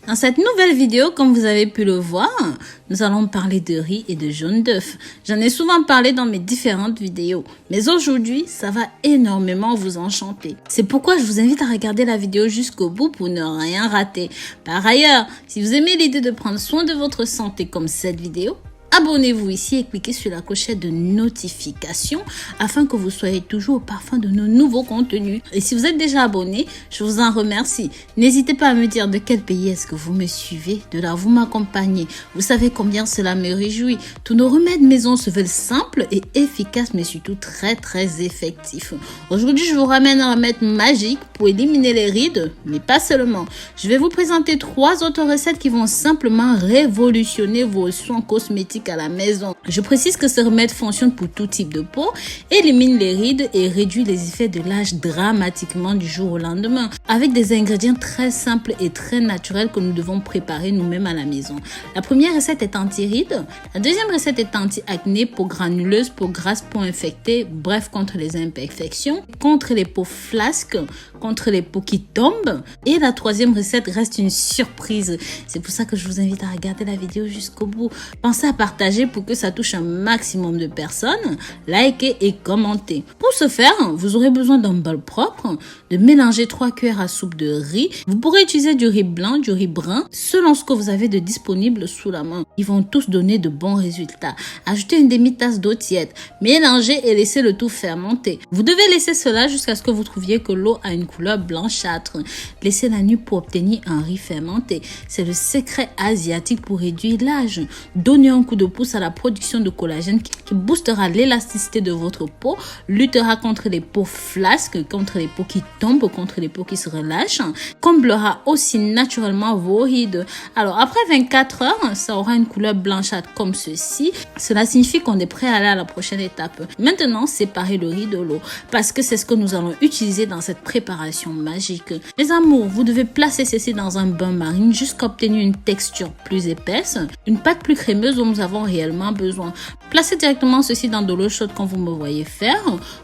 Dans cette nouvelle vidéo, comme vous avez pu le voir, nous allons parler de riz et de jaune d'œuf. J'en ai souvent parlé dans mes différentes vidéos, mais aujourd'hui, ça va énormément vous enchanter. C'est pourquoi je vous invite à regarder la vidéo jusqu'au bout pour ne rien rater. Par ailleurs, si vous aimez l'idée de prendre soin de votre santé comme cette vidéo, abonnez-vous ici et cliquez sur la clochette de notification afin que vous soyez toujours au parfum de nos nouveaux contenus. Et si vous êtes déjà abonné, je vous en remercie. N'hésitez pas à me dire de quel pays est-ce que vous me suivez, de là vous m'accompagnez. Vous savez combien cela me réjouit. Tous nos remèdes maison se veulent simples et efficaces, mais surtout très effectifs. Aujourd'hui, je vous ramène un remède magique pour éliminer les rides, mais pas seulement. Je vais vous présenter 3 autres recettes qui vont simplement révolutionner vos soins cosmétiques à la maison. Je précise que ce remède fonctionne pour tout type de peau, élimine les rides et réduit les effets de l'âge dramatiquement du jour au lendemain, avec des ingrédients très simples et très naturels que nous devons préparer nous-mêmes à la maison. La première recette est anti-rides, la deuxième recette est anti-acné, peau granuleuse, peau grasse, peau infectée, bref, contre les imperfections, contre les peaux flasques, contre les peaux qui tombent, et la troisième recette reste une surprise. C'est pour ça que je vous invite à regarder la vidéo jusqu'au bout. Pensez à partager pour que ça touche un maximum de personnes, likez et commentez. Pour ce faire, vous aurez besoin d'un bol propre, de mélanger 3 cuillères à soupe de riz. Vous pourrez utiliser du riz blanc, du riz brun, selon ce que vous avez de disponible sous la main. Ils vont tous donner de bons résultats. Ajoutez une demi-tasse d'eau tiède, mélangez et laissez le tout fermenter. Vous devez laisser cela jusqu'à ce que vous trouviez que l'eau a une couleur blanchâtre. Laissez la nuit pour obtenir un riz fermenté. C'est le secret asiatique pour réduire l'âge. Donnez un coup de pouce à la production de collagène qui boostera l'élasticité de votre peau, luttera contre les peaux flasques, contre les peaux qui tombent, contre les peaux qui se relâchent, comblera aussi naturellement vos rides. Alors après 24 heures, ça aura une couleur blanchâtre comme ceci. Cela signifie qu'on est prêt à aller à la prochaine étape. Maintenant, séparez le riz de l'eau parce que c'est ce que nous allons utiliser dans cette préparation magique. Les amours, vous devez placer ceci dans un bain marine jusqu'à obtenir une texture plus épaisse, une pâte plus crémeuse dont nous avons réellement besoin. Placez directement ceci dans de l'eau chaude comme vous me voyez faire.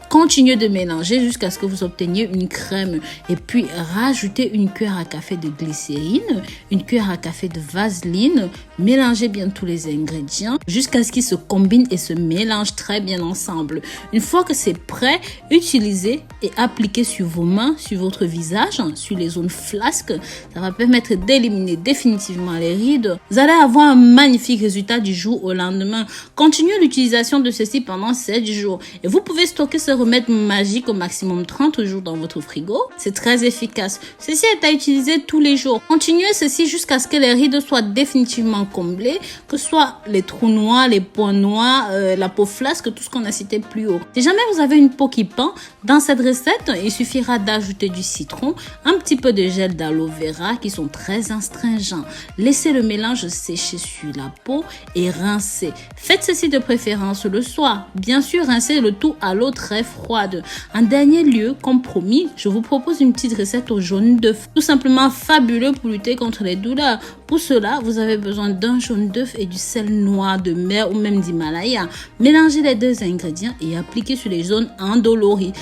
Continuez de mélanger jusqu'à ce que vous obteniez une crème. Et puis, rajoutez une cuillère à café de glycérine, une cuillère à café de vaseline. Mélangez bien tous les ingrédients jusqu'à ce qu'ils se combinent et se mélangent très bien ensemble. Une fois que c'est prêt, utilisez et appliquez sur vos mains, sur votre visage, sur les zones flasques. Ça va permettre d'éliminer définitivement les rides. Vous allez avoir un magnifique résultat du jour au lendemain. Continuez l'utilisation de ceci pendant 7 jours. Et vous pouvez stocker ce remède magique au maximum 30 jours dans votre frigo. C'est très efficace. Ceci est à utiliser tous les jours. Continuez ceci jusqu'à ce que les rides soient définitivement comblées, que ce soit les trous noirs, les points noirs, la peau flasque, tout ce qu'on a cité plus haut. Si jamais vous avez une peau qui pend, dans cette recette, il suffira d'ajouter du citron, un petit peu de gel d'aloe vera qui sont très astringents. Laissez le mélange sécher sur la peau et rincez. Faites ceci de préférence le soir. Bien sûr, rincez le tout à l'eau très froide. En dernier lieu, comme promis, je vous propose une petite recette au jaune d'œuf. Tout simplement fabuleux pour lutter contre les douleurs. Pour cela, vous avez besoin d'un jaune d'œuf et du sel noir de mer ou même d'Himalaya. Mélangez les 2 ingrédients et appliquez sur les zones endolories.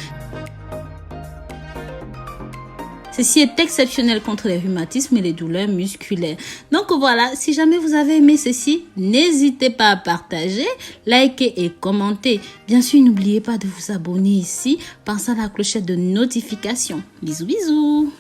Ceci est exceptionnel contre les rhumatismes et les douleurs musculaires. Donc voilà, si jamais vous avez aimé ceci, n'hésitez pas à partager, liker et commenter. Bien sûr, n'oubliez pas de vous abonner ici. Pensez à la clochette de notification. Bisous, bisous.